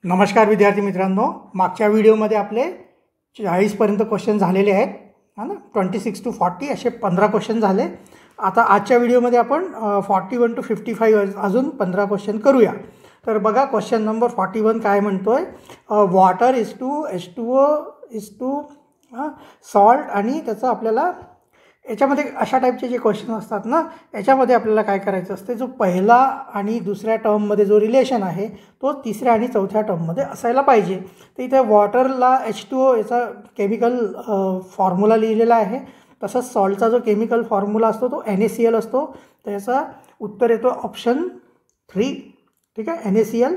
नमस्कार विद्यार्थी मित्रांनो, मागच्या व्हिडिओमध्ये आपले 40 पर्यंत क्वेश्चन झालेले आहेत हा ना. 26 to 40 असे 15 क्वेश्चन झाले. आता आजच्या व्हिडिओमध्ये आपण 41 to 55 अजून 15 क्वेश्चन करूया. तर बघा क्वेश्चन नंबर 41 काय म्हणतोय, water is to H2O is to salt. आणि त्याचं आपल्याला याच्यामध्ये अशा टाईपचे जे क्वेश्चन असतात ना, याच्यामध्ये आपल्याला काय करायचं असते, जो पहिला आणि दुसऱ्या टर्ममध्ये जो रिलेशन आहे तो तिसऱ्या आणि चौथ्या टर्ममध्ये असायला पाहिजे. तर इथे वॉटरला H2O याचा केमिकल फॉर्म्युला लिहिलेला आहे. तसंच सॉल्टचा जो केमिकल फॉर्म्युला असतो तो NaCl असतो. तर याचा उत्तर येतो ऑप्शन 3. ठीक आहे, NaCl.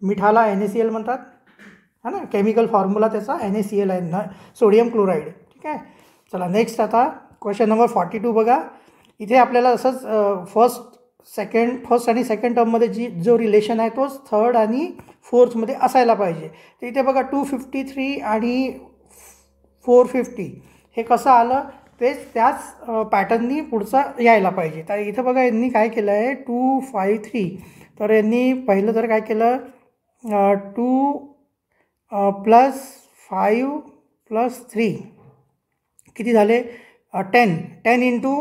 मिठाला NaCl म्हणतात है ना. केमिकल फॉर्म्युला त्याचा NaCl आहे, सोडियम क्लोराईड. ठीक आहे, चला नेक्स्ट. आता क्वेश्चन नंबर 42 बघा. इथे आपल्याला असंच फर्स्ट आणि सेकंड टर्ममध्ये जो रिलेशन आहे तोच थर्ड आणि फोर्थमध्ये असायला पाहिजे. तर इथे बघा 253 आणि 450 हे कसं आलं, त्याच पॅटर्ननी पुढचं यायला पाहिजे. तर इथं बघा यांनी काय केलं आहे, 253. तर यांनी पहिलं तर काय केलं, 2 + 5 + 3 किती झाले, 10 ×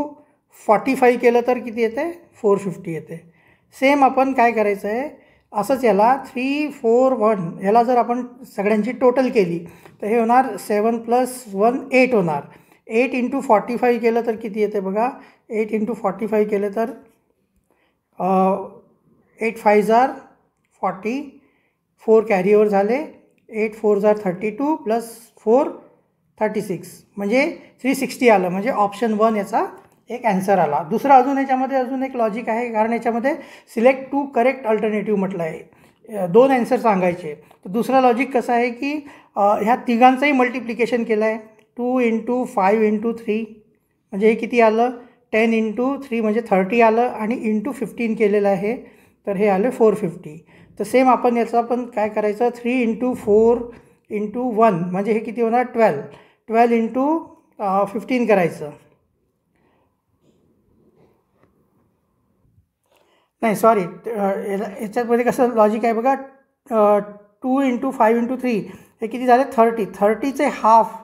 45 केलं तर किती येते, 450 येते. सेम आपण काय करायचं आहे, असंच याला 3, 4, 1 याला जर आपण सगळ्यांची टोटल केली तर हे होणार 7 + 1 8 होणार. 8 × 45 केलं तर किती येते बघा, 8 × 45 केलं तर 8 × 5 = 40, 4 कॅरी ओव्हर झाले, 8 × 4 = 32 + 4 36 म्हणजे 360 आलं. म्हणजे ऑप्शन 1 याचा एक ॲन्सर आला. दुसरं अजून याच्यामध्ये अजून एक लॉजिक आहे, कारण याच्यामध्ये सिलेक्ट 2 करेक्ट अल्टरनेटिव्ह म्हटलं आहे, 2 ॲन्सर सांगायचे. तर दुसरं लॉजिक कसं आहे की ह्या तिघांचंही मल्टिप्लिकेशन केलं आहे. 2 × 5 × 3 म्हणजे हे किती आलं, 10 × 3 म्हणजे 30 आलं, आणि × 15 केलेलं आहे तर हे आलं 450. तर सेम आपण याचा पण काय करायचं, 3 × 4 × 1 म्हणजे हे किती होणार, 12 × 15 करायचं. नाही सॉरी, याच्यामध्ये कसं लॉजिक आहे बघा, 2 × 5 × 3 हे किती झाले, 30चे हाफ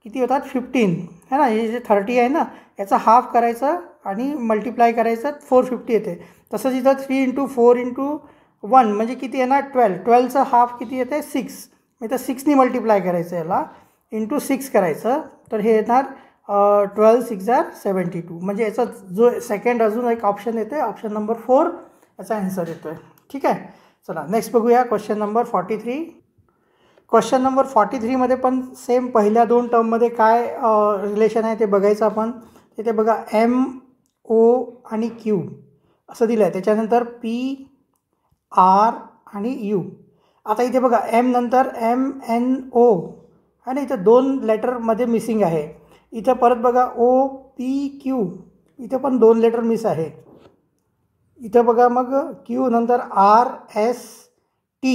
किती होतात, 15 है ना. हे जे 30 आहे ना याचा हाफ करायचं आणि मल्टिप्लाय करायचं, 450 येते. तसंच इथं 3 × 4 × 1 म्हणजे किती येणार, 12चं हाफ किती येते, 6. इथं 6नी मल्टिप्लाय करायचं, याला × 6 करायचं, तर हे येणार 12 × 6 = 72. म्हणजे याचा जो सेकंड अजून एक ऑप्शन येते, ऑप्शन नंबर 4 याचा ॲन्सर येतो आहे. ठीक आहे, चला नेक्स्ट बघूया क्वेश्चन नंबर 43. क्वेश्चन नंबर 43मध्ये पण सेम पहिल्या 2 टर्ममध्ये काय रिलेशन आहे ते बघायचं आपण. तिथे बघा M, O आणि Q असं दिलं आहे. त्याच्यानंतर P, R आणि U. आता इथे बघा M नंतर MNO आणि इथं 2 लेटरमध्ये मिसिंग आहे. इथं परत बघा OPQ, इथं पण 2 लेटर मिस आहे. इथं बघा मग Q नंतर RST,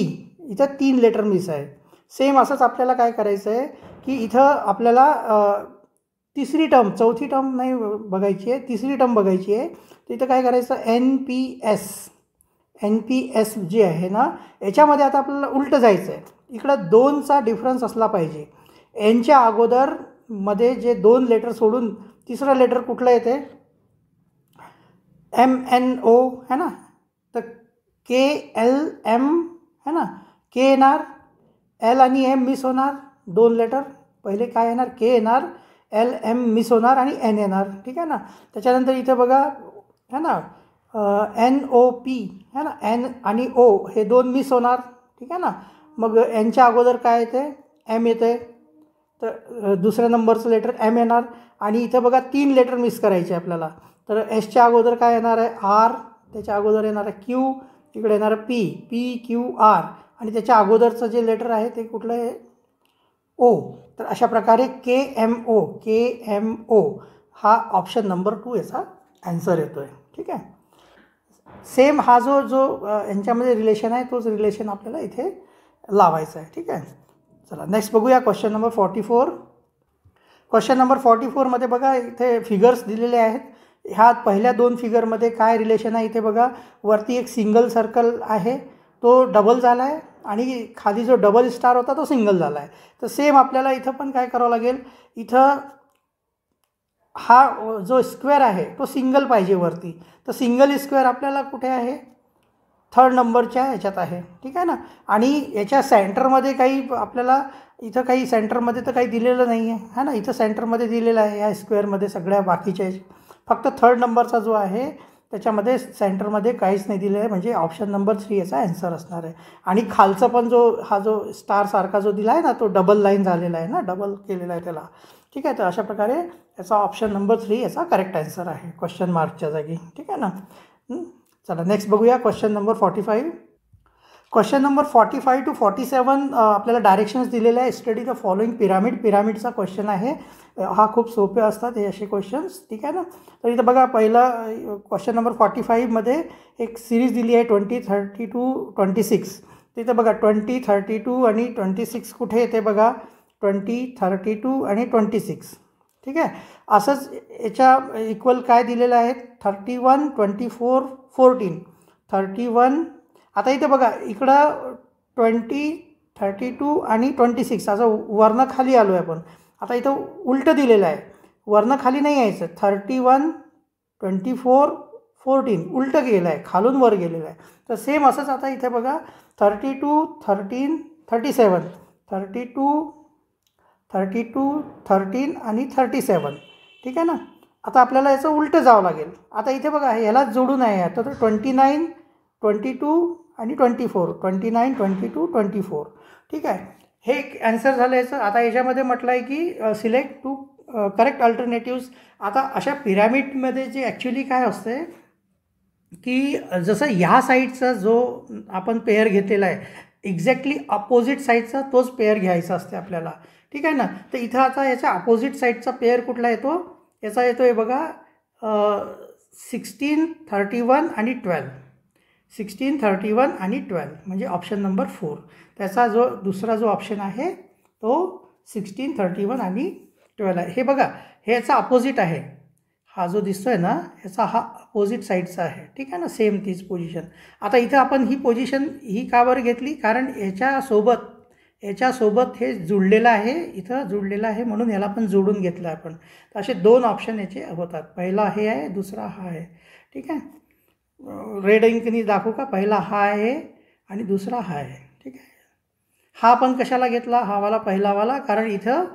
इथं 3 लेटर मिस आहे. सेम असंच आपल्याला काय करायचं आहे की इथं आपल्याला तिसरी टर्म, चौथी टर्म नाही बघायची आहे, तिसरी टर्म बघायची आहे. तर इथं काय करायचं, NPS जे आहे ना याच्यामध्ये आता आपल्याला उलटं जायचं आहे. इकडं 2चा डिफरन्स असला पाहिजे. Nच्या अगोदर मध्ये जे 2 लेटर सोडून तिसरं लेटर कुठलं येते, MNO है ना. तर KLM है ना, K येणार, L आणि M मिस होणार, 2 लेटर. पहिले काय येणार, K येणार, LM मिस होणार आणि N येणार. ठीक आहे ना. त्याच्यानंतर इथं बघा है ना, NOP है ना, N आणि O हे 2 मिस होणार. ठीक आहे ना. मग Nच्या अगोदर काय येते, M येते, तर दुसऱ्या नंबरचं लेटर M येणार. आणि इथं बघा 3 लेटर मिस करायचे आपल्याला. तर Sच्या अगोदर काय येणार आहे, R, त्याच्या अगोदर येणार आहे Q, इकडे येणार आहे PQR, आणि त्याच्या अगोदरचं जे लेटर आहे ते कुठलं आहे, O. तर अशा प्रकारे KMO हा ऑप्शन नंबर 2 याचा ॲन्सर येतो आहे. ठीक आहे, सेम हा जो यांच्यामध्ये रिलेशन आहे तोच रिलेशन आपल्याला इथे लावायचा आहे. ठीक आहे, चला नेक्स्ट बघूया क्वेश्चन नंबर 44. क्वेश्चन नंबर 44मध्ये बघा इथे फिगर्स दिलेले आहेत. ह्या पहिल्या 2 फिगरमध्ये काय रिलेशन आहे, इथे बघा वरती एक सिंगल सर्कल आहे तो डबल झाला आहे, आणि खाली जो डबल स्टार होता तो सिंगल झाला आहे. तर सेम आपल्याला इथं पण काय करावं लागेल, इथं हा जो स्क्वेअर आहे तो सिंगल पाहिजे वरती. तर सिंगल स्क्वेअर आपल्याला कुठे आहे, थर्ड नंबरच्या ह्याच्यात आहे. ठीक आहे ना. आणि याच्या सेंटरमध्ये काही आपल्याला इथं काही सेंटरमध्ये तर काही दिलेलं नाही आहे है ना. इथं सेंटरमध्ये दिलेलं आहे या स्क्वेअरमध्ये सगळ्या बाकीच्या, फक्त थर्ड नंबरचा जो आहे त्याच्यामध्ये सेंटरमध्ये काहीच नाही दिलेलं आहे. म्हणजे ऑप्शन नंबर 3 याचा ॲन्सर असणार आहे. आणि खालचा पण हा जो स्टारसारखा जो दिला आहे ना तो डबल लाईन झालेला आहे ना, डबल केलेला आहे त्याला. ठीक आहे. तर अशा प्रकारे याचा ऑप्शन नंबर 3 याचा करेक्ट ॲन्सर आहे क्वेश्चन मार्कच्या जागी. ठीक आहे ना. चला नेक्स्ट बघूया question number 45. Question number 45 to 47 आपल्याला डायरेक्शन्स दिलेले आहे. Study the following pyramid. पिरामिडचा क्वेश्चन आहे हा. खूप सोपे असतात हे असे क्वेश्चन्स. ठीक आहे ना. तर इथं बघा पहिला क्वेश्चन नंबर 45मध्ये एक सिरीज दिली आहे 20, 30 to 26. तिथं बघा 20, 32 आणि 26 कुठे येते बघा, 20, 32 आणि 26. ठीक आहे. असंच याच्या इक्वल काय दिलेलं आहे, 31, 24, 14. 31. आता इथे बघा इकडं 20, 32 आणि 26 असं वरनं खाली आलो आहे आपण. आता इथं उलटं दिलेलं आहे, वरनं खाली नाही यायचं. 31, 24, 14 उलटं गेलं आहे, खालून वर गेलेलं आहे. तर सेम असंच आता इथे बघा 32, 13, 37, 32, 32, 13 आणि 37. ठीक आहे ना. आता आपल्याला याचं उलटं जावं लागेल. आता इथे बघा ह्यालाच जोडून आहे. तर 29, 22 आणि 24, 29, 22, 24. ठीक आहे. हे ॲन्सर झालं याचं. आता याच्यामध्ये म्हटलं आहे की सिलेक्ट 2 करेक्ट अल्टरनेटिव्स. आता अशा पिरॅमिडमध्ये जे ॲक्च्युली काय असते की जसं ह्या साईडचा जो आपण पेअर घेतलेला आहे एक्झॅक्टली अपोजिट साईडचा तोच पेअर घ्यायचा असते आपल्याला. ठीक आहे ना. तर इथं आता याच्या अपोजिट साईडचा पेअर कुठला येतो, याचा येतो आहे बघा 16, 31 आणि 12. 16, 31 आणि 12 म्हणजे ऑप्शन नंबर 4. त्याचा जो दुसरा जो ऑप्शन आहे तो 16, 31 आणि 12 आहे. हे बघा हे याचा अपोजिट आहे. हा जो दिसतो आहे ना याचा हा अपोजिट साईडचा आहे. ठीक आहे ना. सेम तीच पोझिशन. आता इथं आपण ही पोझिशन ही का बरं घेतली, कारण याच्यासोबत हे जुळलेलं आहे, इथं जुळलेलं आहे म्हणून याला पण जोडून घेतलं आपण. तर असे 2 ऑप्शन याचे होतात. पहिला हे आहे, दुसरा हा आहे. ठीक आहे. रेड इंकनी दाखवू का, पहिला हा आहे आणि दुसरा हा आहे. ठीक आहे. हा पण कशाला घेतला, हा वाला पहिलावाला, कारण इथं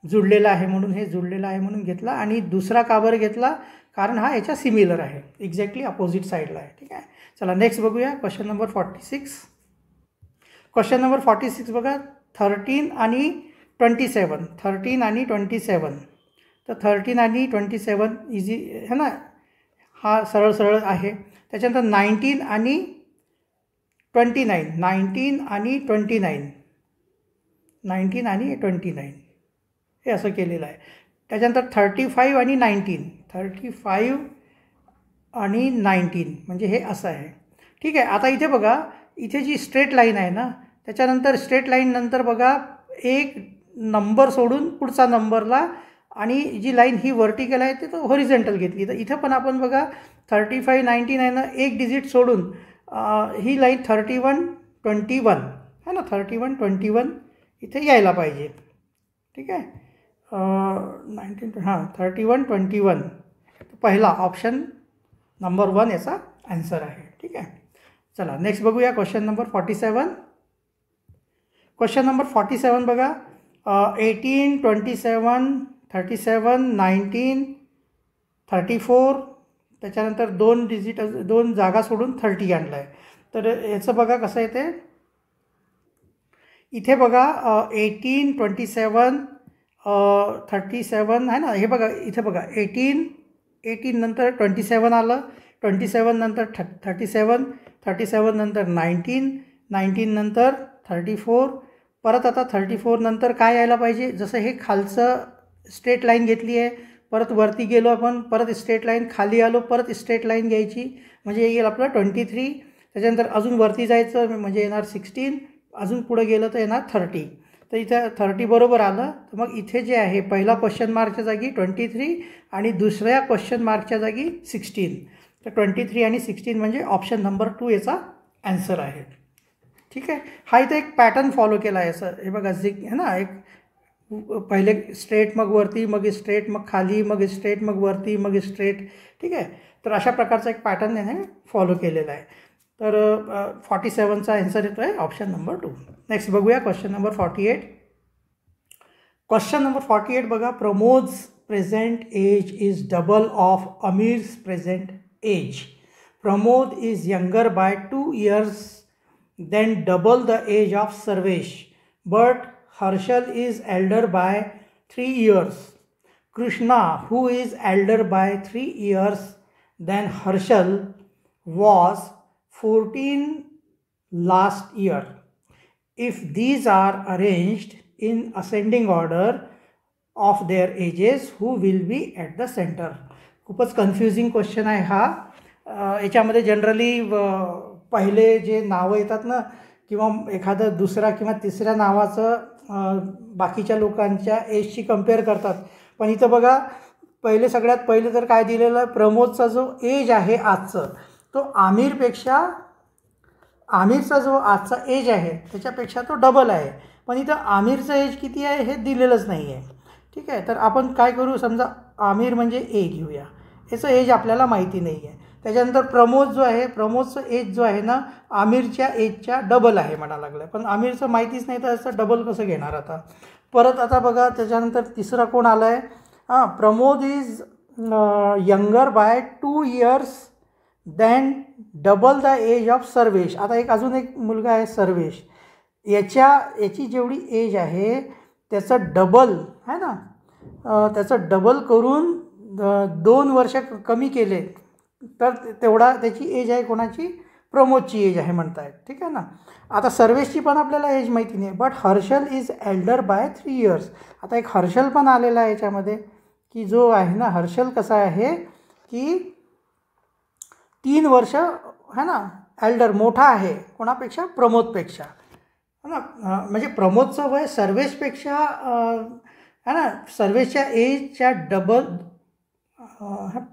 जुळलेला आहे म्हणून, हे जुळलेलं आहे म्हणून घेतला. आणि दुसरा का बरं घेतला, कारण हा याच्या सिमिलर आहे, एक्झॅक्टली अपोजिट साईडला आहे. ठीक आहे. चला नेक्स्ट बघूया क्वेश्चन नंबर 46. क्वेश्चन नंबर 46 बघा 13 आणि 27. 13 आणि 27. तर 13 आणि 27 इझी है ना, हा सरळ सरळ आहे. त्याच्यानंतर 19 आणि 29. 19 आणि 29. 19 आणि 29 हे असं केलेलं आहे. त्याच्यानंतर 35 आणि 19. 35 आणि 19 म्हणजे हे असं आहे. ठीक आहे. आता इथे बघा इथे जी स्ट्रेट लाईन आहे ना, त्याच्यानंतर स्ट्रेट लाईन नंतर बघा एक नंबर सोडून पुढचा नंबरला, आणि जी लाईन ही व्हर्टिकल आहे ते तो हॉरिझॉन्टल घेतली. तर इथं पण आपण बघा 35, 19 आहे ना, एक डिजिट सोडून ही लाईन 31, 21 है ना, 31, 21 इथे यायला पाहिजे. ठीक आहे. 31, 21 पहिला ऑप्शन नंबर 1 याचा ॲन्सर आहे. ठीक आहे. चला नेक्स्ट बघूया क्वेश्चन नंबर 47. क्वेश्चन नंबर 47 बघा 18, 27, 37, 19, 34. त्याच्यानंतर 2 जागा सोडून 30 आणलं आहे. तर याचं बघा कसं येते, इथे बघा 18, 27, 37 आहे ना. हे बघा इथे बघा 18 नंतर 27 आलं, 27 नंतर 37, 37 नंतर 19 नंतर 34. परत आता 34 नंतर काय यायला पाहिजे, जसं हे खालचं स्ट्रेट लाईन घेतली आहे, परत वरती गेलो आपण, परत स्ट्रेट लाईन खाली आलो, परत स्ट्रेट लाईन घ्यायची म्हणजे येईल आपलं 23. त्याच्यानंतर अजून वरती जायचं म्हणजे येणार 16, अजून पुढे गेलं तर येणार 30. तर इथं 30 बरोबर आलं. तर मग इथे जे आहे पहिला क्वेश्चन मार्कच्या जागी 23 आणि दुसऱ्या क्वेश्चन मार्कच्या जागी 16. तर 23 आणि 16 म्हणजे ऑप्शन नंबर 2 याचा ॲन्सर आहे. ठीक आहे. हा इथे एक पॅटर्न फॉलो केला आहे असं, हे बघा झिग आहे ना, एक पहिले स्ट्रेट मग वरती, मग स्ट्रेट, मग खाली, मग स्ट्रेट, मग वरती, मग स्ट्रेट. ठीक आहे. तर अशा प्रकारचा एक पॅटर्न याने फॉलो केलेला आहे. तर 47चा आन्सर येतो आहे ऑप्शन नंबर 2. नेक्स्ट बघूया क्वेश्चन नंबर 48. क्वेश्चन नंबर 48 बघा, Pramod's present age is double of Amir's present age. Pramod is younger by 2 years than double the age of Sarvesh, but Harshal is elder by 3 years. Krishna, who is elder by 3 years than Harshal, was 14 last year. If these are arranged in ascending order of their ages, who will be at the center? खूपच confusing question आहे हा. याच्यामध्ये generally पहिले जे नावं येतात ना, किंवा एखादं दुसरा किंवा तिसऱ्या नावाचं बाकीच्या लोकांच्या एजशी कम्पेअर करतात. पण इथं बघा, सगळ्यात पहिले तर काय दिलेलं आहे, प्रमोदचा जो एज आहे आजचं, तो आमिरचा जो आजचा एज आहे त्याच्यापेक्षा तो डबल आहे. पण इथं आमिरचं एज किती आहे हे दिलेलंच नाही आहे. ठीक आहे. तर आपण काय करू, समजा आमिर म्हणजे ए घेऊया, याचं एज आपल्याला माहिती नाही आहे. त्याच्यानंतर प्रमोद जो आहे, प्रमोदचं एज जो आहे ना आमिरच्या एजच्या डबल आहे म्हणा लागलं, पण आमिरचं माहितीच नाही, तर असं डबल कसं घेणार आता. परत आता बघा, त्याच्यानंतर तिसरा कोण आला आहे, Pramod is younger by 2 years than double the age of Sarvesh. आता अजून एक मुलगा आहे सर्वेश, याची जेवढी एज आहे त्याचं डबल आहे ना, त्याचं डबल करून 2 वर्ष कमी केले तर तेवढा त्याची एज आहे कोणाची, प्रमोदची एज आहे म्हणतायत. ठीक आहे ना. आता सर्वेशची पण आपल्याला एज माहिती नाही, but Harshal is elder by 3 years. आता एक हर्षल पण आलेला आहे याच्यामध्ये, की जो आहे ना हर्षल कसा आहे की 3 वर्ष है ना एल्डर, मोठा आहे कोणापेक्षा, प्रमोदपेक्षा है ना. म्हणजे प्रमोदचं वय सर्वेशपेक्षा है ना, सर्वेशच्या एजच्या डबल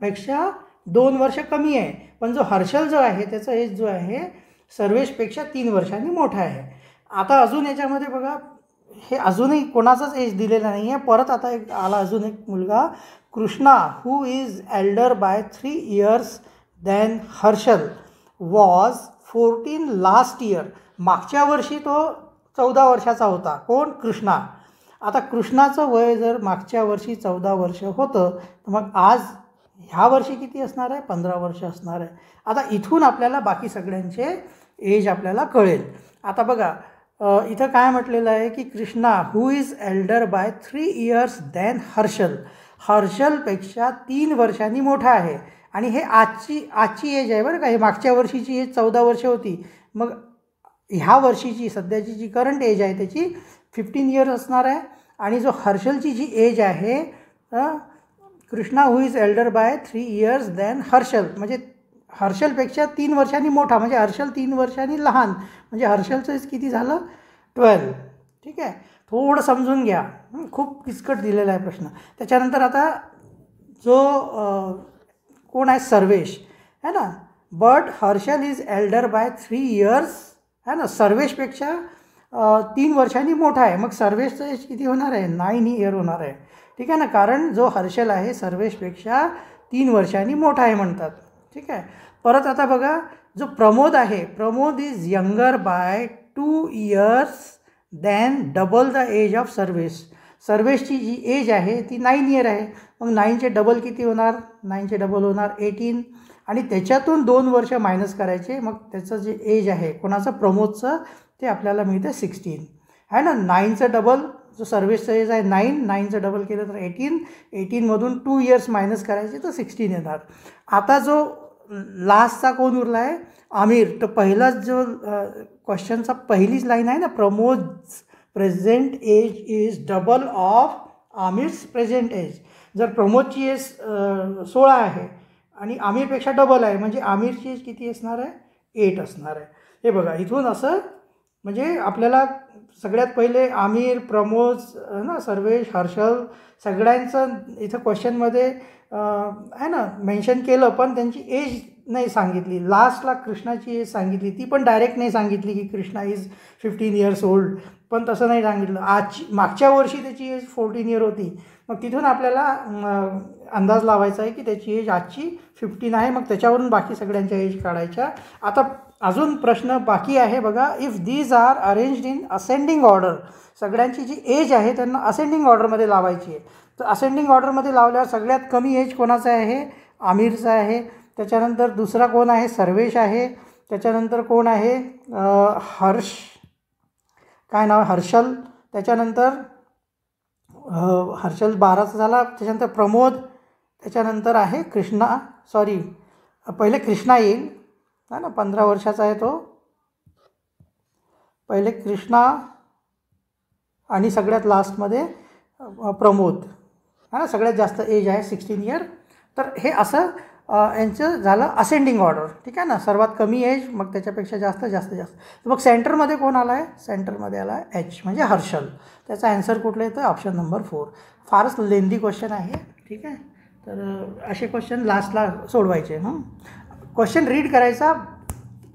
पेक्षा 2 वर्ष कमी आहे. पण जो हर्षल जो आहे त्याचा एज जो आहे सर्वेशपेक्षा 3 वर्षांनी मोठा आहे. आता अजून याच्यामध्ये बघा, हे अजूनही कोणाचाच एज दिलेला नाही आहे. परत आता आला अजून एक मुलगा, Krishna, who is elder by 3 years than Harshal, was 14 last year. मागच्या वर्षी तो 14 वर्षाचा होता. कोण, कृष्णा. आता कृष्णाचं वय जर मागच्या वर्षी 14 वर्ष होतं, तर मग आज ह्या वर्षी किती असणार आहे, 15 वर्ष असणार आहे. आता इथून आपल्याला बाकी सगळ्यांचे एज आपल्याला कळेल. आता बघा, इथं काय म्हटलेलं आहे की Krishna who is elder by 3 years than Harshal, हर्षलपेक्षा 3 वर्षांनी मोठा आहे. आणि हे आजची एज आहे बरं का, हे मागच्या वर्षीची एज 14 वर्ष होती. मग ह्या वर्षीची सध्याची जी करंट एज आहे त्याची 15 years असणार आहे. आणि जो हर्षलची जी एज आहे, Krishna who is elder by 3 years than Harshal, म्हणजे हर्षलपेक्षा 3 वर्षांनी मोठा, म्हणजे हर्षल 3 वर्षांनी लहान, म्हणजे हर्षलचं एज किती झालं, 12. ठीक आहे. थोडं समजून घ्या, खूप किचकट दिलेला आहे प्रश्न. त्याच्यानंतर आता जो कोण आहे, सर्वेश है ना, but Harshal is elder by 3 years है ना, सर्वेशपेक्षा 3 वर्षांनी मोठा आहे. मग सर्वेशचं एज किती होणार आहे, 9 year होणार आहे. ठीक आहे ना, कारण जो हर्षल आहे सर्वेशपेक्षा 3 वर्षांनी मोठा आहे म्हणतात. ठीक आहे. परत आता बघा, जो प्रमोद आहे, Pramod is younger by 2 years than double the age of Sarvesh. सर्वेशची जी एज आहे ती 9 year आहे. मग 9चे डबल किती होणार, 9चे डबल होणार 18, आणि त्याच्यातून 2 वर्ष मायनस करायचे. मग त्याचं जे एज आहे कोणाचं, प्रमोदचं, ते आपल्याला मिळतं 16 आहे ना. 9चं डबल, जो सर्वेशचं एज आहे 9चं डबल केलं तर 18, 18मधून 2 years मायनस करायचे तर 16 येणार. आता जो लास्टचा कोण उरला आहे, आमिर. तर पहिलाच जो क्वेश्चनचा पहिलीच लाईन आहे ना, Pramod's present age is double of Aamir's present age. जर प्रमोदची एज 16 आहे आणि आमिरपेक्षा डबल आहे, म्हणजे आमिरची एज किती असणार आहे, 8 असणार आहे. हे बघा, इथून असं म्हणजे आपल्याला सगळ्यात पहिले आमिर, प्रमोद ना, सर्वेश, हर्षल सगळ्यांचं इथं क्वेश्चनमध्ये आहे ना मेन्शन केलं, पण त्यांची एज नाही सांगितली. लास्टला कृष्णाची एज सांगितली, ती पण डायरेक्ट नाही सांगितली की कृष्णा इज 15 years old, पण तसं नाही सांगितलं. मागच्या वर्षी त्याची एज 14 year होती. मग तिथून आपल्याला अंदाज लावायचा आहे की त्याची एज आजची 15 आहे. मग त्याच्यावरून बाकी सगळ्यांच्या एज काढायच्या. आता अजून प्रश्न बाकी आहे बघा. If these are arranged in ascending order, सगळ्यांची जी एज आहे त्यांना असेंडिंग ऑर्डरमध्ये लावायची आहे. तर असेंडिंग ऑर्डरमध्ये लावल्यावर सगळ्यात कमी एज कोणाचा आहे? आमिरचा आहे. त्याच्यानंतर दुसरा कोण आहे? सर्वेश आहे. त्याच्यानंतर कोण आहे? काय नाव? हर्षल. त्याच्यानंतर हर्षल 12चा झाला. त्याच्यानंतर प्रमोद. त्याच्यानंतर आहे कृष्णा. पहिले कृष्णा येईल ना, 15 वर्षाचा आहे तो. पहिले कृष्णा आणि सगळ्यात लास्टमध्ये प्रमोद ना. सगळ्यात जास्त एज आहे 16 year. तर हे असं यांचं झालं असेंडिंग ऑर्डर. ठीक आहे ना. सर्वात कमी एज, मग त्याच्यापेक्षा जास्त जास्त जास्त. मग सेंटरमध्ये कोण आला आहे? सेंटरमध्ये आला आहे एच, म्हणजे हर्षल. त्याचा ॲन्सर कुठलं येतं? Option number 4. फारच लेंदी क्वेश्चन आहे. ठीक आहे. तर असे क्वेश्चन लास्टला सोडवायचे. क्वेश्चन रीड करायचा,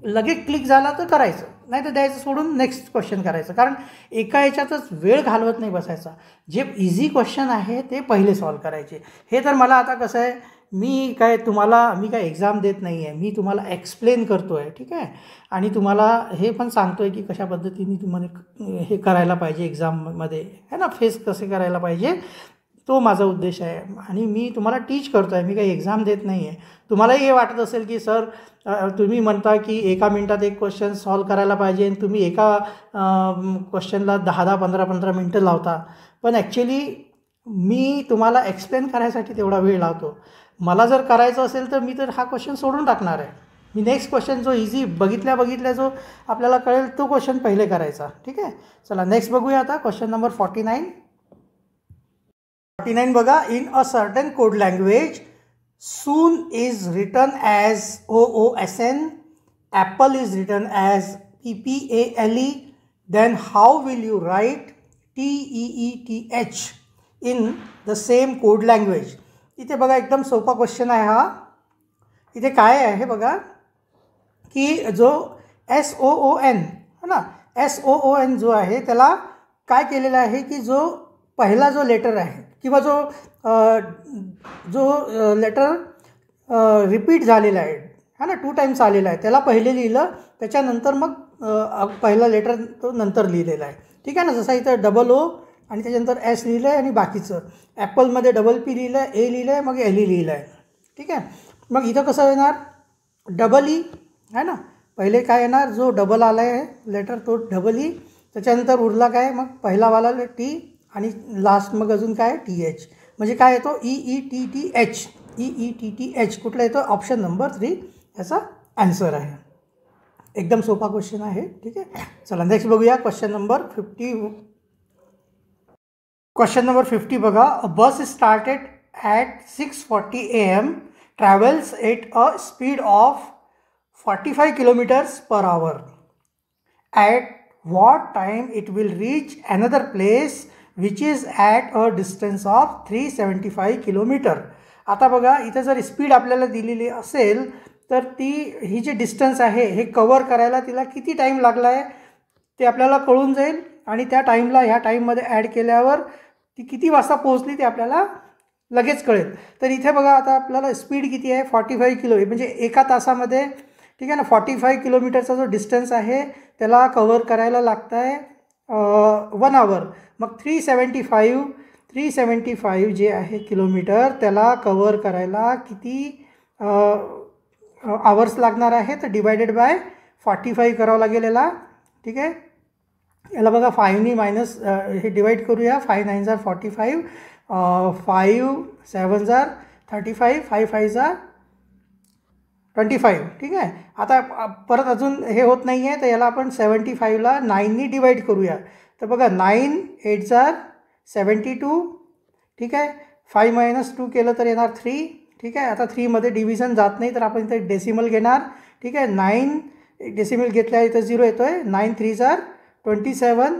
लगेच क्लिक झाला तर करायचं, नाही तर द्यायचं सोडून नेक्स्ट क्वेश्चन करायचं. कारण एका याच्यातच वेळ घालवत नाही बसायचा. जे इझी क्वेश्चन आहे ते पहिले सॉल्व करायचे. हे तर मला आता कसं आहे, मी काय एक्झाम देत नाही आहे, मी तुम्हाला एक्सप्लेन करतो आहे. ठीक आहे. आणि तुम्हाला हे पण सांगतो आहे की कशा पद्धतीने तुम्हाला हे करायला पाहिजे एक्झाममध्ये, है ना, फेस कसे करायला पाहिजे, तो माझा उद्देश आहे. आणि मी तुम्हाला टीच करतो आहे, मी काही एक्झाम देत नाही आहे. तुम्हालाही हे वाटत असेल की सर तुम्ही म्हणता की एका मिनटात एक क्वेश्चन सॉल्व करायला पाहिजे आणि तुम्ही एका क्वेश्चनला 10-10, 15-15 मिनटं लावता. पण ॲक्च्युली मी तुम्हाला एक्सप्लेन करायसाठी तेवढा वेळ लावतो. मला जर करायचं असेल तर मी तर हा क्वेश्चन सोडून टाकणार आहे. मी नेक्स्ट क्वेश्चन जो इझी बघितल्या जो आपल्याला कळेल तो क्वेश्चन पहिले करायचा. ठीक आहे. चला नेक्स्ट बघूया आता क्वेश्चन नंबर 49. बघा. In a certain code language soon is written as OOSN, apple is written as PPALE, then how will you write TEETH in the same code language. इथे बघा एकदम सोपा क्वेश्चन आहे हा. इथे काय आहे बघा की जो SOON है ना, SOON जो आहे त्याला काय केलेलं आहे की जो पहिला जो लेटर आहे किंवा जो लेटर रिपीट झालेला आहे है ना, 2 times आलेला आहे, त्याला पहिले लिहिलं, त्याच्यानंतर मग पहिला लेटर तो नंतर लिहिलेला आहे. ठीक आहे ना. जसं इथं DOO आणि त्याच्यानंतर S लिहिलं आहे आणि बाकीचं ॲपलमध्ये PP लिहिलं आहे, A लिहिलं आहे, मग LE लिहिलं आहे. ठीक आहे. मग इथं कसं येणार? EE है ना. पहिले काय येणार? जो डबल आला आहे लेटर तो EE, त्याच्यानंतर उरला काय? मग पहिलावाला T आणि लास्ट मग अजून काय? TH. म्हणजे काय येतो? EETTH. EETTH कुठला येतो? ऑप्शन नंबर 3 याचा ॲन्सर आहे. एकदम सोपा क्वेश्चन आहे. ठीक आहे. चला नेक्स्ट बघूया क्वेश्चन नंबर 50. क्वेश्चन नंबर 50 बघा. A bus started at 6:40 AM, travels at a speed of 45 km/h. At what time it will reach another place which is at a distance of 375 km. आता बघा इथे जर speed आपल्याला दिलेली असेल तर ही जी distance आहे हे कवर करायला तिला किती टाईम लागला आहे ते आपल्याला कळून जाईल. आणि त्या टाईमला ह्या टाईममध्ये ॲड केल्यावर ती किती वाजता पोहोचली ते आपल्याला लगेच कळेल. तर इथे बघा आता आपल्याला स्पीड किती आहे? 45 किलो, म्हणजे एका तासामध्ये. ठीक आहे ना. 45 किलोमीटरचा जो डिस्टन्स आहे त्याला कवर करायला लागतं आहे 1 hour. मग 375 जे आहे किलोमीटर त्याला कवर करायला किती आवर्स लागणार आहे? तर डिवायडेड बाय 45 करावं लागेल याला. ठीक आहे. याला बघा 5ने मायनस हे डिवाईड करूया. 5 9s are 45, 5 7s are 35, 5 5s are 25. ठीक आहे. आता परत अजून हे होत नाही आहे तर याला आपण 75ला 9ने डिवाईड करूया. तर बघा 9 8s are 72. ठीक आहे. 5 - 2 केलं तर येणार 3. ठीक आहे. आता 3मध्ये डिव्हिजन जात नाही तर आपण इथे डेसिमल घेणार. ठीक आहे. 9 डेसिमल घेतल्या इथं 0 येतो आहे. 9 3s are 27.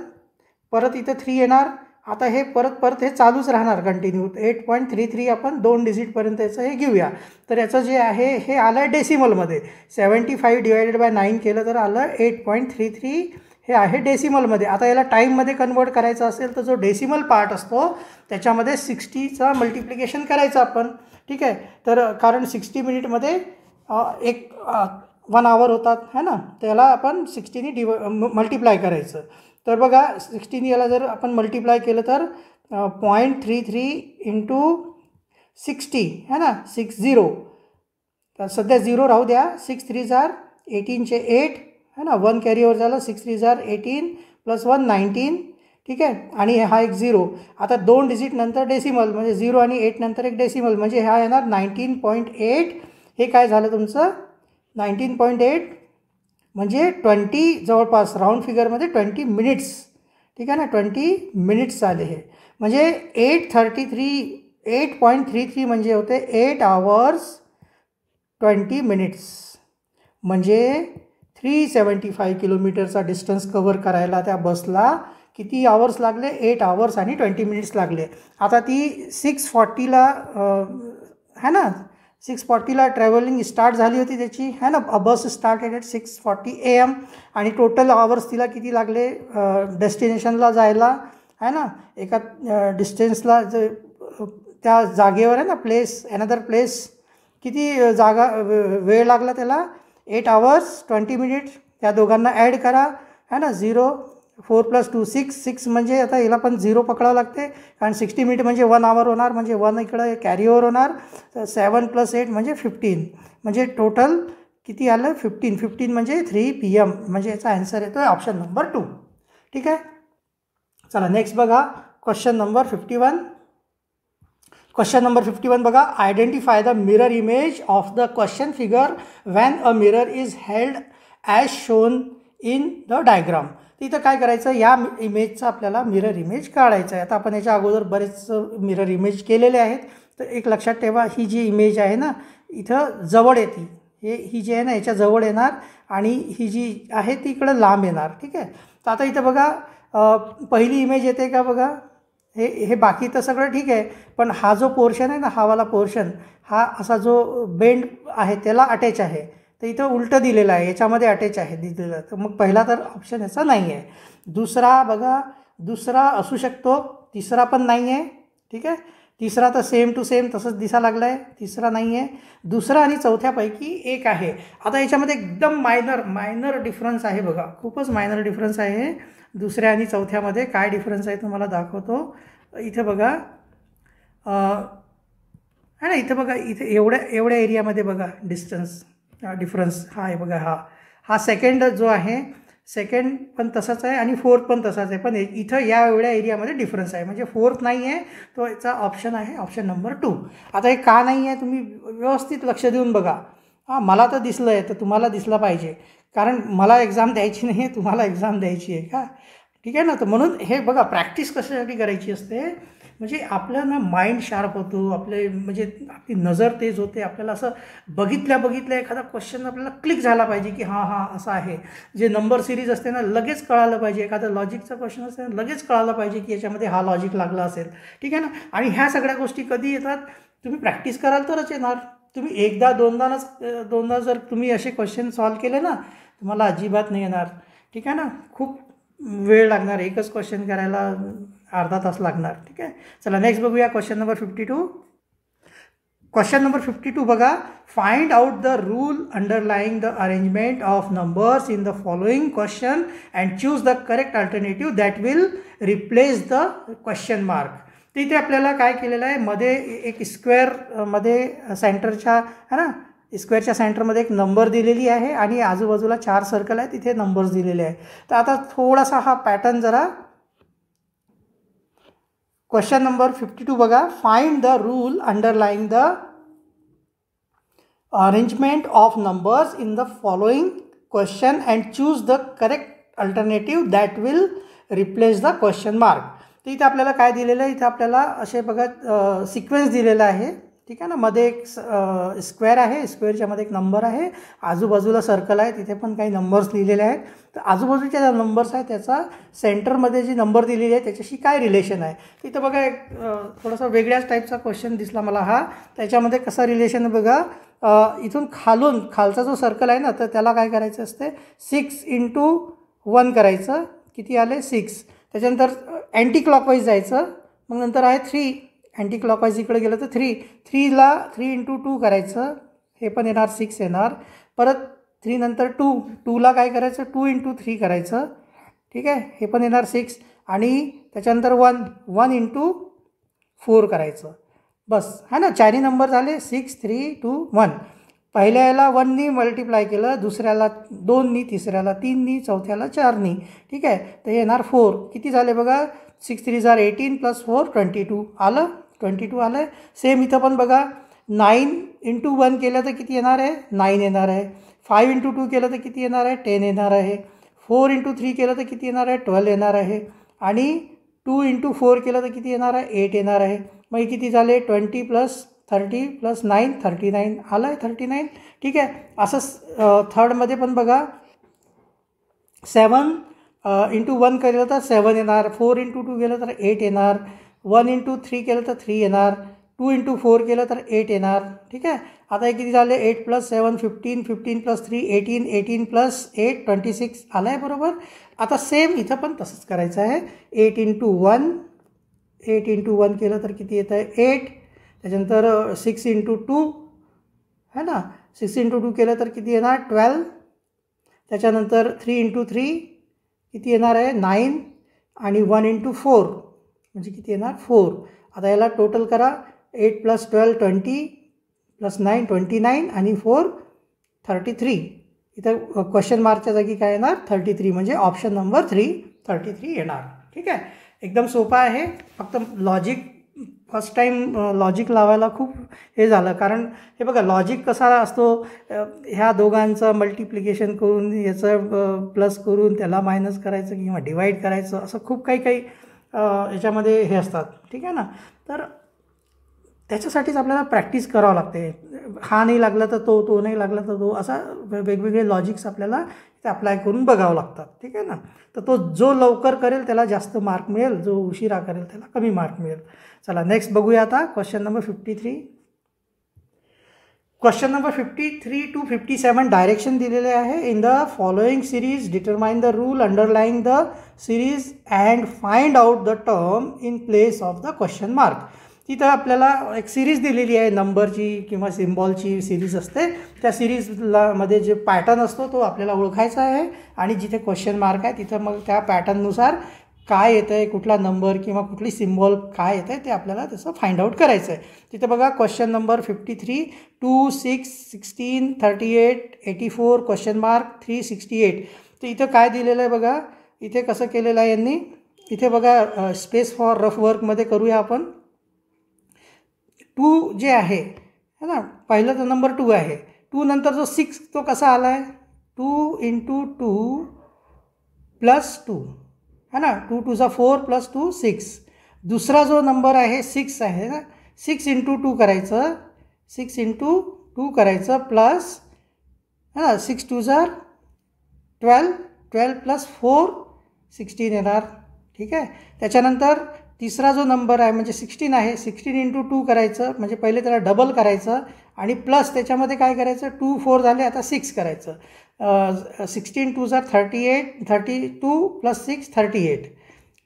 परत इथं 3 येणार आता हे परत हे चालूच राहणार कंटिन्यू. 8.33 आपण 2 डिजिटपर्यंत याचं हे घेऊया. तर याचं जे आहे हे आलं आहे डेसिमलमध्ये. 75 डिवायडेड बाय 9 केलं तर आलं 8.33 हे आहे डेसिमलमध्ये. आता याला टाईममध्ये कन्वर्ट करायचं असेल तर जो डेसिमल पार्ट असतो त्याच्यामध्ये 60चा मल्टिप्लिकेशन करायचं आपण. ठीक आहे. तर कारण 60 मिनिटमध्ये 1 आवर होतात है ना. त्याला आपण 60ने मल्टिप्लाय करायचं. तर बघा 60ने याला जर आपण मल्टिप्लाय केलं तर 0.33 इंटू 60 है ना 60. तर सध्या 0 राहू द्या. 6 3 जार 18चे 8 है ना. 1 कॅरी ओव्हर झालं. 6 3 जार 18 प्लस 1 19. ठीक आहे. आणि हा एक 0. आता 2 डिजिट नंतर डेसिमल म्हणजे 0 आणि 8 नंतर एक डेसिमल म्हणजे हा येणार 19.8. हे काय झालं तुमचं 19.8 म्हणजे 20 जवळपास राऊंड फिगरमध्ये 20 मिनिट्स. ठीक आहे ना. 20 मिनिट्स आले हे. म्हणजे 8.33 म्हणजे होते 8 hours 20 minutes. म्हणजे 375 किलोमीटरचा डिस्टन्स कवर करायला त्या बसला किती आवर्स लागले 8 hours आणि 20 minutes लागले. आता ती 6:40ला है ना 6:40ला ट्रॅव्हलिंग स्टार्ट झाली होती त्याची है ना. बस स्टार्टेड ॲट 6:40 AM आणि टोटल आवर्स तिला किती लागले डेस्टिनेशनला जायला है ना. एका डिस्टन्सला त्या जागेवर आहे ना प्लेस अनदर प्लेस किती जागा वेळ लागला त्याला 8 hours 20 minutes. त्या दोघांना ॲड करा है ना. 0 4 + 2 6 म्हणजे आता हिला पण 0 पकडावं लागते कारण 60 मिनिट म्हणजे 1 hour होणार म्हणजे 1 इकडं कॅरी ओव्हर होणार. 7 + 8 म्हणजे 15 म्हणजे टोटल किती आलं 15 म्हणजे 3 PM म्हणजे याचा आन्सर येतो आहे ऑप्शन नंबर 2. ठीक आहे. चला नेक्स्ट बघा क्वेश्चन नंबर 51. क्वेश्चन नंबर 51 बघा. Identify the mirror image of the question figure van a mirror is held as shown in the diagram. तिथं काय करायचं या इमेजचा आपल्याला मिरर इमेज काढायचं आहे. आता आपण याच्या अगोदर बरेच मिरर इमेज केलेले आहेत. तर एक लक्षात ठेवा ही जी इमेज आहे ना इथं जवळ येते. ही जी आहे ना याच्या जवळ येणार आणि ही जी आहे ती इकडं लांब येणार. ठीक आहे. तर आता इथं बघा पहिली इमेज येते का बघा. हे बाकी तर सगळं ठीक आहे पण हा जो पोर्शन आहे ना हा वाला पोर्शन हा असा जो बेंड आहे त्याला अटॅच आहे. तर इथं उलटं दिलेलं आहे याच्यामध्ये अटॅच आहे दिलेलं. तर मग पहिला तर ऑप्शन याचा नाही आहे. दुसरा बघा दुसरा असू शकतो. तिसरा पण नाही आहे. ठीक आहे. तिसरा तर सेम टू सेम तसंच दिसा लागला आहे. तिसरा नाही आहे. दुसरा आणि चौथ्यापैकी एक आहे. आता याच्यामध्ये एकदम मायनर डिफरन्स आहे बघा. खूपच मायनर डिफरन्स आहे. दुसऱ्या आणि चौथ्यामध्ये काय डिफरन्स आहे तुम्हाला दाखवतो. इथं बघा है ना. इथं बघा इथे एवढ्या एरियामध्ये बघा डिफरन्स हा आहे बघा. हा सेकंड जो आहे सेकंड पण तसाच आहे आणि फोर्थ पण तसाच आहे. पण इथं या एवढ्या एरियामध्ये डिफरन्स आहे म्हणजे फोर्थ नाही आहे. तो याचा ऑप्शन आहे ऑप्शन नंबर 2. आता हे का नाही आहे तुम्ही व्यवस्थित लक्ष देऊन बघा. मला तर दिसलं आहे तर तुम्हाला दिसलं पाहिजे कारण मला एक्झाम द्यायची नाही आहे तुम्हाला एक्झाम द्यायची आहे का. ठीक आहे ना. तर म्हणून हे बघा प्रॅक्टिस कशासाठी करायची असते म्हणजे आपलं ना माइंड शार्प होतो. आपले म्हणजे आपली नजर तेज होते. आपल्याला असं बघितल्या एखादा क्वेश्चन आपल्याला क्लिक झाला पाहिजे की हां असं आहे. जे नंबर सिरीज असते ना लगेच कळालं पाहिजे. एखादा लॉजिकचा क्वेश्चन असते ना लगेच कळालं पाहिजे की याच्यामध्ये हा लॉजिक लागला असेल. ठीक आहे ना. आणि ह्या सगळ्या गोष्टी कधी येतात तुम्ही प्रॅक्टिस कराल तरच येणार. तुम्ही एकदा दोनदा जर तुम्ही असे क्वेश्चन सॉल्व केले ना तुम्हाला अजिबात नाही येणार. ठीक आहे ना. खूप वेळ लागणार. एकच क्वेश्चन करायला अर्धा तास लागणार. ठीक आहे. चला नेक्स्ट बघूया क्वेश्चन नंबर 52. क्वेश्चन नंबर 52 बघा. Find out the rule underlying the arrangement of numbers in the following question and choose the correct alternative that will replace the question mark. तर इथे आपल्याला काय केलेलं आहे मध्ये एक स्क्वेअरमध्ये सेंटरच्या है ना स्क्वेअरच्या सेंटरमध्ये एक नंबर दिलेली आहे आणि आजूबाजूला 4 सर्कल आहेत तिथे नंबर्स दिलेले आहे. तर आता थोडासा हा पॅटर्न जरा क्वेश्चन नंबर 52 बघा. Find the rule underlying the arrangement of numbers in the following question and choose the correct alternative that will replace the question mark. तर इथे आपल्याला काय दिलेलं आहे इथे आपल्याला असे बघा सिक्वेन्स दिलेला आहे. ठीक आहे ना. मध्ये एक स्क्वेअर आहे, स्क्वेअरच्या मध्ये एक नंबर आहे, आजूबाजूला सर्कल आहे, तिथे पण काही नंबर्स लिहिलेले आहेत. तर आजूबाजूच्या ज्या नंबर्स आहेत त्याचा सेंटरमध्ये जी नंबर दिलेली आहे त्याच्याशी काय रिलेशन आहे. तिथं बघा एक थोडासा वेगळ्याच टाईपचा क्वेश्चन दिसला मला हा. त्याच्यामध्ये कसा रिलेशन आहे बघा. इथून खालचा जो सर्कल आहे ना तर त्याला काय करायचं असते, 6 × 1 करायचं, किती आले 6. त्याच्यानंतर अँटी क्लॉकवाईज जायचं, मग नंतर आहे 3, अँटी क्लॉकवाईज इकडे गेलं तर 3ला 3 × 2 करायचं, हे पण येणार 6 येणार. परत 3 नंतर 2ला काय करायचं 2 × 3 करायचं, ठीक आहे, हे पण येणार 6. आणि त्याच्यानंतर 1 × 4 करायचं. बस है ना, चारही नंबर झाले 6, 3, 2, 1. पहिल्या याला 1नी मल्टिप्लाय केलं, दुसऱ्याला 2नी, तिसऱ्याला 3नी, चौथ्याला 4नी, ठीक आहे. तर हे येणार 4. किती झाले बघा, 6 3 = 18 + 4 22 आलं, 22 आलं आहे. सेम इथं पण बघा 9 × 1 केलं तर किती येणार आहे, 9 येणार आहे. 5 × 2 केलं तर किती येणार आहे, 10 येणार आहे. 4 × 3 केलं तर किती येणार आहे, 12 येणार आहे. आणि 2 × 4 केलं तर किती येणार आहे, 8 येणार आहे. मग किती झाले, 20 + 30 + 9 39 आलं आहे, 39, ठीक आहे. असं थर्डमध्ये पण बघा 7 × 1 केलं तर 7 येणार, 4 × 2 केलं तर 8 येणार, 1 × 3 केलं तर 3 येणार, 2 × 4 केलं तर 8 येणार, ठीक आहे. आता हे किती झाले, 8 + 7 15, 15 + 3 18, 18 + 8 26 आलं आहे बरोबर. आता सेम इथं पण तसंच करायचं आहे. 8 × 1 केलं तर किती येतं आहे, 8. त्याच्यानंतर 6 × 2 है ना, 6 × 2 केलं तर किती येणार, 12. त्याच्यानंतर 3 × 3 किती येणार आहे, 9. आणि 1 × 4 म्हणजे किती येणार, 4. आता याला टोटल करा, 8 + 12 20 + 9 29 आणि 4 33. इथं क्वेश्चन मार्कच्या जागी काय येणार, 33, म्हणजे ऑप्शन नंबर 3 33 येणार, ठीक आहे. एकदम सोपा आहे. फक्त लॉजिक फर्स्ट टाईम लॉजिक लावायला खूप हे झालं, कारण हे बघा लॉजिक कसा असतो, ह्या दोघांचं मल्टिप्लिकेशन करून याचं प्लस करून त्याला मायनस करायचं किंवा डिवाईड करायचं, असं खूप काही याच्यामध्ये हे असतात, ठीक आहे ना. तर त्याच्यासाठीच आपल्याला प्रॅक्टिस करावं लागते. हा नाही लागला तर तो नाही लागला तर तो, असा वेगवेगळे लॉजिक्स आपल्याला ते अप्लाय करून बघावं लागतात, ठीक आहे ना. तर तो जो लवकर करेल त्याला जास्त मार्क मिळेल, जो उशिरा करेल त्याला कमी मार्क मिळेल. चला नेक्स्ट बघूया आता question number 53. Question number 53 to 57 direction दिलेले आहे. In the following series determine the rule underlying the series and find out the term in place of the question mark. तिथं आपल्याला एक सिरीज दिलेली आहे, नंबरची किंवा सिम्बॉलची सिरीज असते. त्या सिरीजला मध्ये जे पॅटर्न असतो तो आपल्याला ओळखायचा आहे, आणि जिथे क्वेश्चन मार्क आहे तिथं मग त्या पॅटर्ननुसार काय येतं आहे, कुठला नंबर किंवा कुठली सिम्बॉल काय येतं आहे ते आपल्याला तसं फाइंड आउट करायचं आहे. तिथं बघा क्वेश्चन नंबर 53 2 6 16 38 84 क्वेश्चन मार्क 368. तर इथं काय दिलेलं आहे बघा, इथे कसं केलेलं आहे यांनी, इथे बघा स्पेस फॉर रफ वर्कमध्ये करूया आपण. 2 जे आहे ना, पहिलं तर नंबर 2 आहे, 2 नंतर जो 6 तो कसा आला आहे, 2 × 2 + 2 है ना, 2 × 2 4 + 2 6. दुसरा जो नंबर आहे 6 आहे ना, 6 × 2 करायचं, 6 × 2 करायचं प्लस है ना, 6 2 12, 12 + 4 16 येणार, ठीक आहे. त्याच्यानंतर तिसरा जो नंबर आहे म्हणजे 16 आहे, 16 × 2 करायचं, म्हणजे पहिले त्याला डबल करायचं आणि प्लस त्याच्यामध्ये काय करायचं, 2 4 झाले, आता 6 करायचं. 16 2 38 32 + 6 38,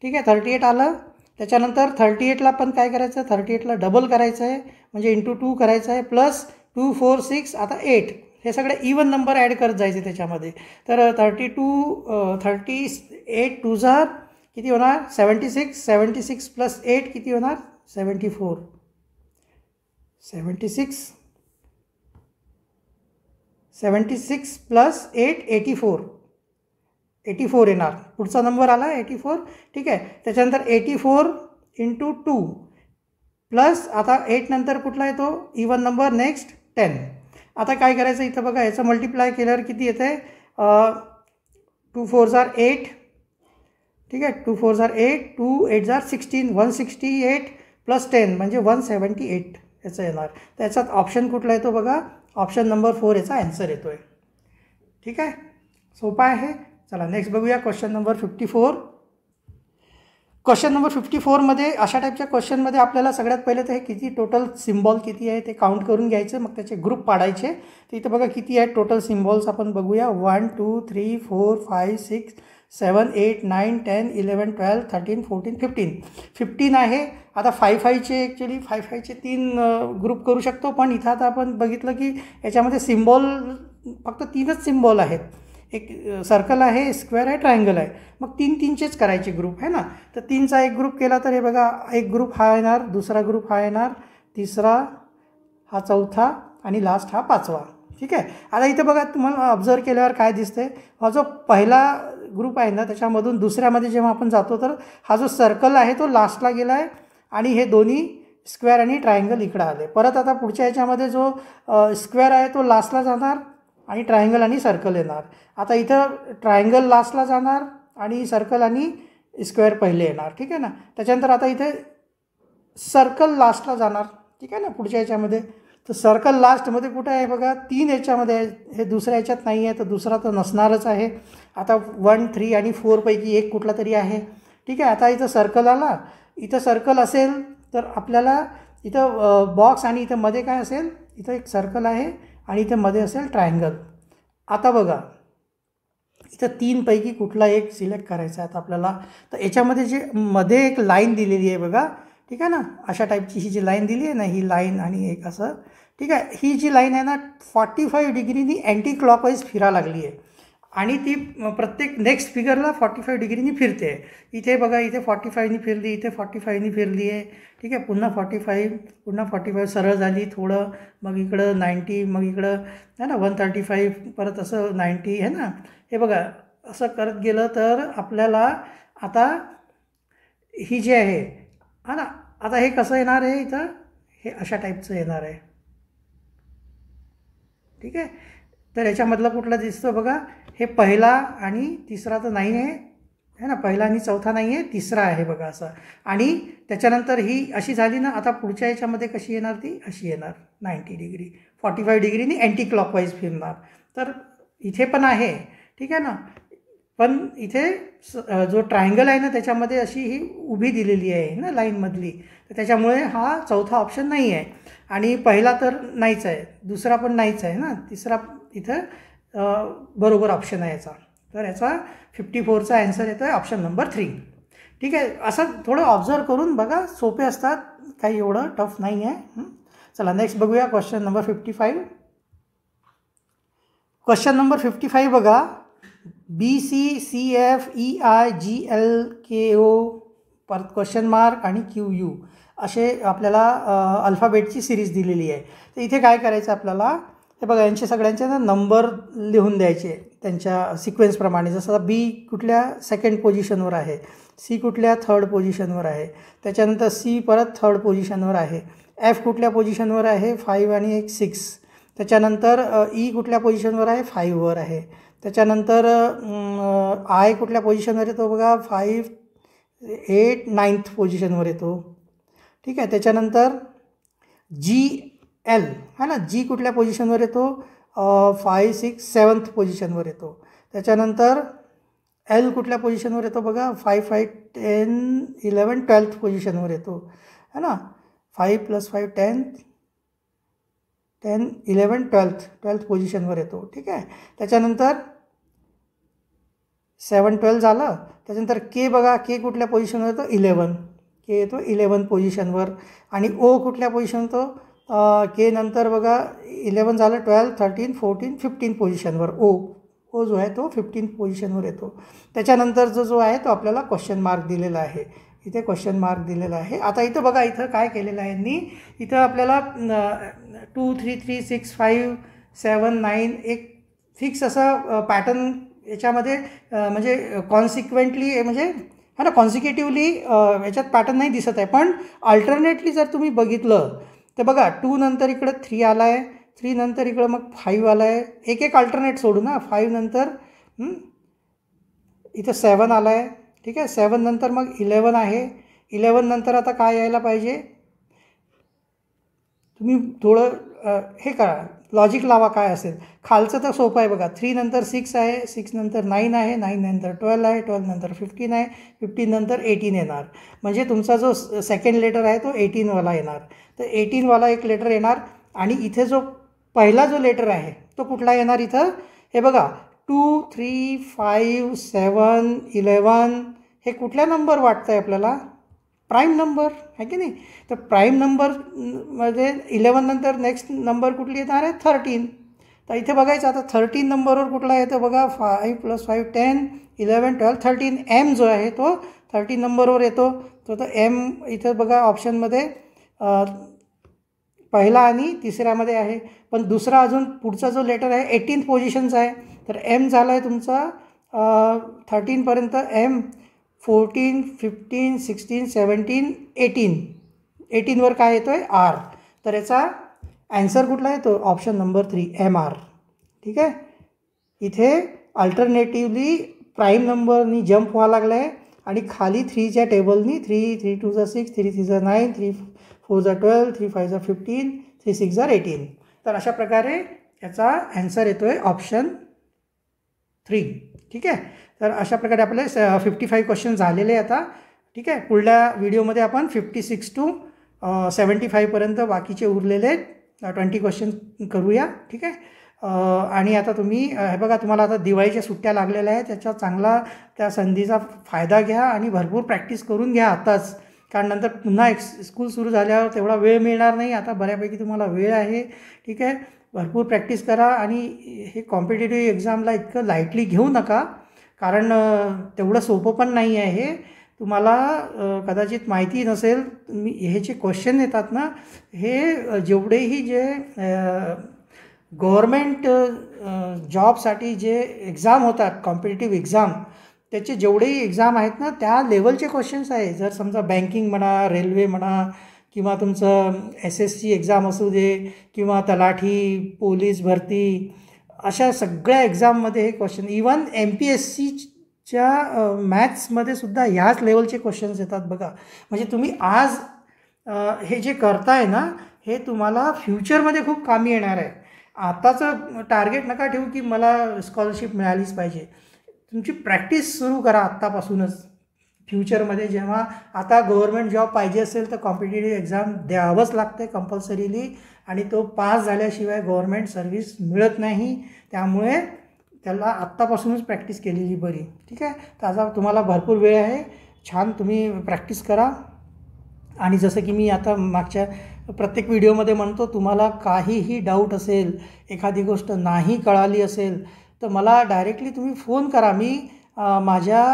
ठीक आहे, 38 आलं. त्याच्यानंतर 38ला पण काय करायचं, 38ला डबल करायचं आहे, म्हणजे × 2 करायचं आहे, प्लस 2 4 6 आता 8. हे सगळे इवन नंबर ॲड करत जायचे त्याच्यामध्ये. तर 38 2 किती होणार, 76, 76 + 8 किती होणार, 74, 76 + 8 84, 84 येणार. पुढचा नंबर आला 84, ठीक आहे. त्याच्यानंतर 84 × 2 प्लस आता 8 नंतर कुठला येतो, इवन नंबर, नेक्स्ट 10. आता काय करायचं, इथं बघा याचं मल्टिप्लाय केल्यावर किती येतं आहे, 2 4 8, ठीक आहे, 2 4 8, 2 8 16, 168 + 10 म्हणजे 178. याचं येणार. त्याच्यात ऑप्शन कुठला येतो बघा, ऑप्शन नंबर 4 याचा आन्सर येतो आहे. ठीक आहे, सोपा आहे. चला नेक्स्ट बघूया क्वेश्चन नंबर 54. क्वेश्चन नंबर 54मध्ये अशा टाईपच्या क्वेश्चनमध्ये आपल्याला सगळ्यात पहिले तर हे किती टोटल सिम्बॉल किती आहे ते काउंट करून घ्यायचं, मग त्याचे ग्रुप पाडायचे. तर इथं बघा किती आहेत टोटल सिम्बॉल्स आपण बघूया. 1 2 3 4 5 6 7 8 9 10 11 12 13 14 15 आहे. आता 5चे ॲक्च्युली 5चे 3 ग्रुप करू शकतो, पण इथं आता आपण बघितलं की याच्यामध्ये सिम्बॉल फक्त 3च सिम्बॉल आहेत. एक सर्कल आहे, स्क्वेअर आहे, ट्रायंगल आहे. मग 3-3चेच करायचे ग्रुप आहे ना. तर 3चा एक ग्रुप केला तर हे बघा एक ग्रुप हा येणार, दुसरा ग्रुप हा येणार, तिसरा हा चौथा आणि लास्ट हा 5वा. ठीक आहे. आता इथं बघा तुम्हाला ऑब्झर्व केल्यावर काय दिसतंय, हा जो पहिला ग्रुप आहे ना त्याच्यामधून दुसऱ्यामध्ये जेव्हा आपण जातो तर हा जो सर्कल आहे तो लास्टला गेला आहे आणि हे दोन्ही स्क्वेअर आणि ट्रायंगल इकडं आले. परत आता पुढच्या ह्याच्यामध्ये जो स्क्वेअर आहे तो लास्टला जाणार आणि ट्रायंगल आणि सर्कल येणार. आता इथं ट्रायंगल लास्टला जाणार आणि सर्कल आणि स्क्वेअर पहिले येणार. ठीक आहे ना. त्याच्यानंतर आता इथे सर्कल लास्टला जाणार. ठीक आहे ना पुढच्या ह्याच्यामध्ये. तर सर्कल लास्टमध्ये कुठं आहे बघा 3 याच्यामध्ये आहे, हे दुसऱ्या ह्याच्यात नाही आहे, तर दुसरा तर नसणारच आहे. आता 1 3 आणि 4 पैकी एक कुठला तरी आहे. ठीक आहे. आता इथं सर्कल आला, इथं सर्कल असेल तर आपल्याला इथं बॉक्स आणि इथं मध्ये काय असेल, इथं एक सर्कल आहे आणि इथं मध्ये असेल ट्रायंगल. आता बघा इथं 3 पैकी कुठला एक सिलेक्ट करायचा आहे आता आपल्याला. तर याच्यामध्ये जे मध्ये एक लाईन दिलेली आहे बघा. ठीक आहे ना, अशा टाईपची ही जी लाईन दिली आहे ना, ही लाईन आणि एक असं. ठीक आहे. ही जी लाईन आहे ना 45 डिग्रीनी अँटी क्लॉकवाईज फिरा लागली आहे आणि ती प्रत्येक नेक्स्ट फिगरला 45 डिग्रीनी फिरते. इथे बघा इथे 45नी फिरली, इथे 45नी फिरली आहे. ठीक आहे. पुन्हा 45, पुन्हा 45 सरळ झाली थोडं, मग इकडं 90, मग इकडं आहे ना 135, परत असं 90 आहे ना. हे बघा असं करत गेलं तर आपल्याला आता ही जी आहे हा ना, आता हे कसं येणार आहे, इथं हे अशा टाईपचं येणार आहे. ठीक आहे. तर याच्यामधला कुठला दिसतो बघा, हे पहिला आणि तिसरा तर नाही आहे ना, पहिला आणि चौथा नाही आहे, तिसरा आहे बघा असं. आणि त्याच्यानंतर ही अशी झाली ना, आता पुढच्या याच्यामध्ये कशी येणार, ती अशी येणार 90 डिग्री 45 डिग्रीनी अँटी क्लॉकवाईज फिरणार. तर इथे पण आहे. ठीक आहे ना, पण इथे जो ट्रायंगल आहे ना त्याच्यामध्ये अशी ही उभी दिलेली आहे ना लाईनमधली, तर त्याच्यामुळे हा चौथा ऑप्शन नाही आहे. आणि पहिला तर नाहीच आहे, दुसरा पण नाहीच आहे ना, तिसरा इथं बरोबर ऑप्शन आहे याचा. तर याचा 54चा आन्सर येतो आहे ऑप्शन नंबर 3. ठीक आहे. असं थोडं ऑब्झर्व करून बघा, सोपे असतात, काही एवढं टफ नाही आहे. चला नेक्स्ट बघूया क्वेश्चन नंबर 55. क्वेश्चन नंबर 55 बघा, BCCFEIGLKO परत क्वेश्चन मार्क आणि QU असे आपल्याला अल्फाबेटची सिरीज दिलेली आहे. तर इथे काय करायचं आपल्याला, हे बघा यांचे सगळ्यांचे ना नंबर लिहून द्यायचे त्यांच्या सिक्वेन्सप्रमाणे. जसं B कुठल्या 2nd पोझिशनवर आहे, C कुठल्या 3rd पोझिशनवर आहे, त्याच्यानंतर C परत 3rd पोझिशनवर आहे, F कुठल्या पोझिशनवर आहे 5 आणि एक 6, त्याच्यानंतर E कुठल्या पोझिशनवर आहे 5वर आहे, त्याच्यानंतर I कुठल्या पोझिशनवर येतो बघा 5 8 9th पोझिशनवर येतो. ठीक आहे. त्याच्यानंतर GL है ना, G कुठल्या पोझिशनवर येतो 5 6 7th पोझिशनवर येतो. त्याच्यानंतर L कुठल्या पोझिशनवर येतो बघा 5 5 10 11 12th पोझिशनवर येतो है ना. 5 + 5 10 10 11 12th पोझिशनवर येतो. ठीक आहे. त्याच्यानंतर 7 12 झालं. त्याच्यानंतर K बघा, K कुठल्या पोझिशनवर येतो 11, K येतो 11 पोझिशनवर. आणि O कुठल्या पोझिशन येतो K नंतर बघा 11 झालं 12 13 14 15 पोझिशनवर. O जो आहे तो 15 पोझिशनवर येतो. त्याच्यानंतर जो आहे तो आपल्याला क्वेश्चन मार्क दिलेला आहे, इथे क्वेश्चन मार्क दिलेला आहे. आता इथं बघा इथं काय केलेलं आहे यांनी, इथं आपल्याला 2 3 3 6 5 7 9 एक फिक्स असा पॅटर्न याच्यामध्ये म्हणजे कॉन्सिक्वेंटली म्हणजे है ना कॉन्सिक्युटिव्हली याच्यात पॅटर्न नाही दिसत आहे. पण अल्टरनेटली जर तुम्ही बघितलं तर बघा 2 नंतर इकडं 3 आला आहे, 3 नंतर इकडं मग 5 आला आहे, एक एक अल्टरनेट सोडू ना. 5 नंतर इथं 7 आला आहे. ठीक आहे. 7 नंतर मग 11 आहे, 11 नंतर आता काय यायला पाहिजे तुम्ही थोडं हे करा, लॉजिक लावा काय असेल. खालचं तर सोपं आहे बघा. 3 नंतर 6 आहे, 6 नंतर 9 आहे, 9 नंतर 12 आहे, 12 नंतर 15 आहे, 15 नंतर 18 येणार. म्हणजे तुमचा जो सेकंड लेटर आहे तो 18वाला येणार. तर 18वाला एक लेटर येणार. आणि इथे जो पहिला जो लेटर आहे तो कुठला येणार इथं, हे बघा 2, 3, 5, 7, 11 हे कुठल्या नंबर वाटतं आहे आपल्याला, प्राईम नंबर आहे की नाही. तर प्राईम नंबरमध्ये 11 नंतर नेक्स्ट नंबर कुठली येणार आहे 13. तर इथे बघायचं आता 13 नंबरवर कुठला येतं बघा, 5 + 5 10, 11, 12, 13. एम जो आहे तो 13 नंबरवर येतो. तो एम इथं बघा ऑप्शनमध्ये पहिला आणि तिसऱ्यामध्ये आहे. पण दुसरा अजून पुढचा जो लेटर आहे 18th पोझिशनचा आहे. तर एम झाला आहे तुमचा 13पर्यंत एम, 14, 15, 16, 17, 18. 18वर काय येतो आहे आर. तर याचा ॲन्सर कुठला येतो, ऑप्शन नंबर 3 MR. ठीक आहे. इथे अल्टरनेटिव्हली प्राईम नंबरनी जम्प व्हावं लागलं आहे आणि खाली 3च्या टेबलनी 3, 3 2 6, 3 3 9, 3 4 12, 3 5 15, 3 6 18. तर अशा प्रकारे याचा ॲन्सर येतो आहे ऑप्शन 3. ठीक आहे. तर अशा प्रकारे आपले 55 क्वेश्चन झालेले आता. ठीक आहे. पुढल्या व्हिडिओमध्ये आपण 56 to 75पर्यंत बाकीचे उरलेले 20 क्वेश्चन करूया. ठीक आहे. आणि आता तुम्ही हे बघा, तुम्हाला आता दिवाळीच्या सुट्ट्या लागलेल्या आहेत, त्याचा चांगला त्या संधीचा फायदा घ्या आणि भरपूर प्रॅक्टिस करून घ्या आताच. कारण नंतर पुन्हा स्कूल सुरू झाल्यावर तेवढा वेळ मिळणार नाही. आता बऱ्यापैकी तुम्हाला वेळ आहे. ठीक आहे. भरपूर प्रॅक्टिस करा आणि हे कॉम्पिटेटिव्ह एक्झामला इतकं लाईटली घेऊ नका, कारण तेवढं सोपं पण नाही आहे हे. तुम्हाला कदाचित माहिती नसेल, हे जे क्वेश्चन येतात ना, हे जेवढेही जे गव्हर्मेंट जॉबसाठी जे एक्झाम होतात, कॉम्पिटेटिव्ह एक्झाम, त्याचे जेवढेही एक्झाम आहेत ना त्या लेवलचे क्वेश्चन्स आहे. जर समजा बँकिंग म्हणा, रेल्वे म्हणा, किंवा तुमचं SSC एक्झाम असू दे, किंवा तलाठी, पोलीस भरती, अशा सगळ्या एक्झाममध्ये हे क्वेश्चन, इवन MPSCच्या मॅथ्समध्ये सुद्धा ह्याच लेवलचे क्वेश्चन्स येतात बघा. म्हणजे तुम्ही आज हे जे करताय ना, हे तुम्हाला फ्युचरमध्ये खूप कामी येणार आहे. आताचं टार्गेट नका ठेवू की मला स्कॉलरशिप मिळालीच पाहिजे. तुमची प्रॅक्टिस सुरू करा आत्तापासूनच. फ्युचरमध्ये जेव्हा आता गव्हर्मेंट जॉब पाहिजे असेल तर कॉम्पिटेटिव्ह एक्झाम द्यावंच लागते कंपल्सरीली, आणि तो पास झाल्याशिवाय गव्हर्मेंट सर्व्हिस मिळत नाही. त्यामुळे त्याला आत्तापासूनच प्रॅक्टिस केलेली बरी. ठीक आहे. तर आता तुम्हाला भरपूर वेळ आहे, छान तुम्ही प्रॅक्टिस करा. आणि जसं की मी आता मागच्या प्रत्येक व्हिडिओमध्ये म्हणतो, तुम्हाला काहीही डाऊट असेल, एखादी गोष्ट नाही कळाली असेल तर मला डायरेक्टली तुम्ही फोन करा. मी माझ्या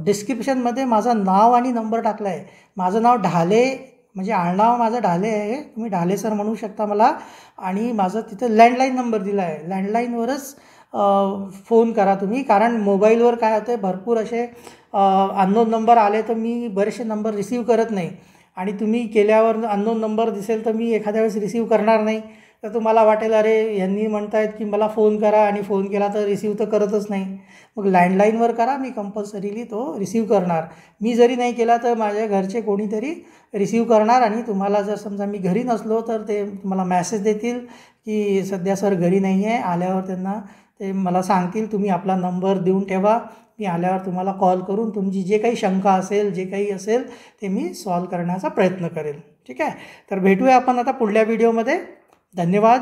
डिस्क्रिप्शनमध्ये माझं नाव आणि नंबर टाकला आहे. माझं नाव ढाले, म्हणजे आडनाव माझं ढाले आहे, तुम्ही ढाले सर म्हणू शकता मला. आणि माझं तिथं लँडलाईन नंबर दिला आहे, लँडलाईनवरच फोन करा तुम्ही. कारण मोबाईलवर काय होतं आहे, भरपूर असे अननोन नंबर आले तर मी बरेचसे नंबर रिसीव करत नाही, आणि तुम्ही केल्यावर अननोन नंबर दिसेल तर मी एखाद्या वेळेस रिसीव करणार नाही. तर तुम्हाला वाटेल अरे यांनी म्हणतायत की मला फोन करा, आणि फोन केला तर रिसीव तर करतच नाही. मग लँडलाईनवर करा, मी कंपल्सरीली तो रिसीव करणार. मी जरी नाही केला तर माझ्या घरचे कोणीतरी रिसीव करणार. आणि तुम्हाला जर समजा मी घरी नसलो तर ते तुम्हाला मॅसेज देतील की सध्या सर घरी नाही आहे. आल्यावर त्यांना ते मला सांगतील, तुम्ही आपला नंबर देऊन ठेवा, मी आल्यावर तुम्हाला कॉल करून तुमची जे काही शंका असेल, जे काही असेल ते मी सॉल्व करण्याचा प्रयत्न करेल. ठीक आहे. तर भेटूया आपण आता पुढल्या व्हिडिओमध्ये. धन्यवाद.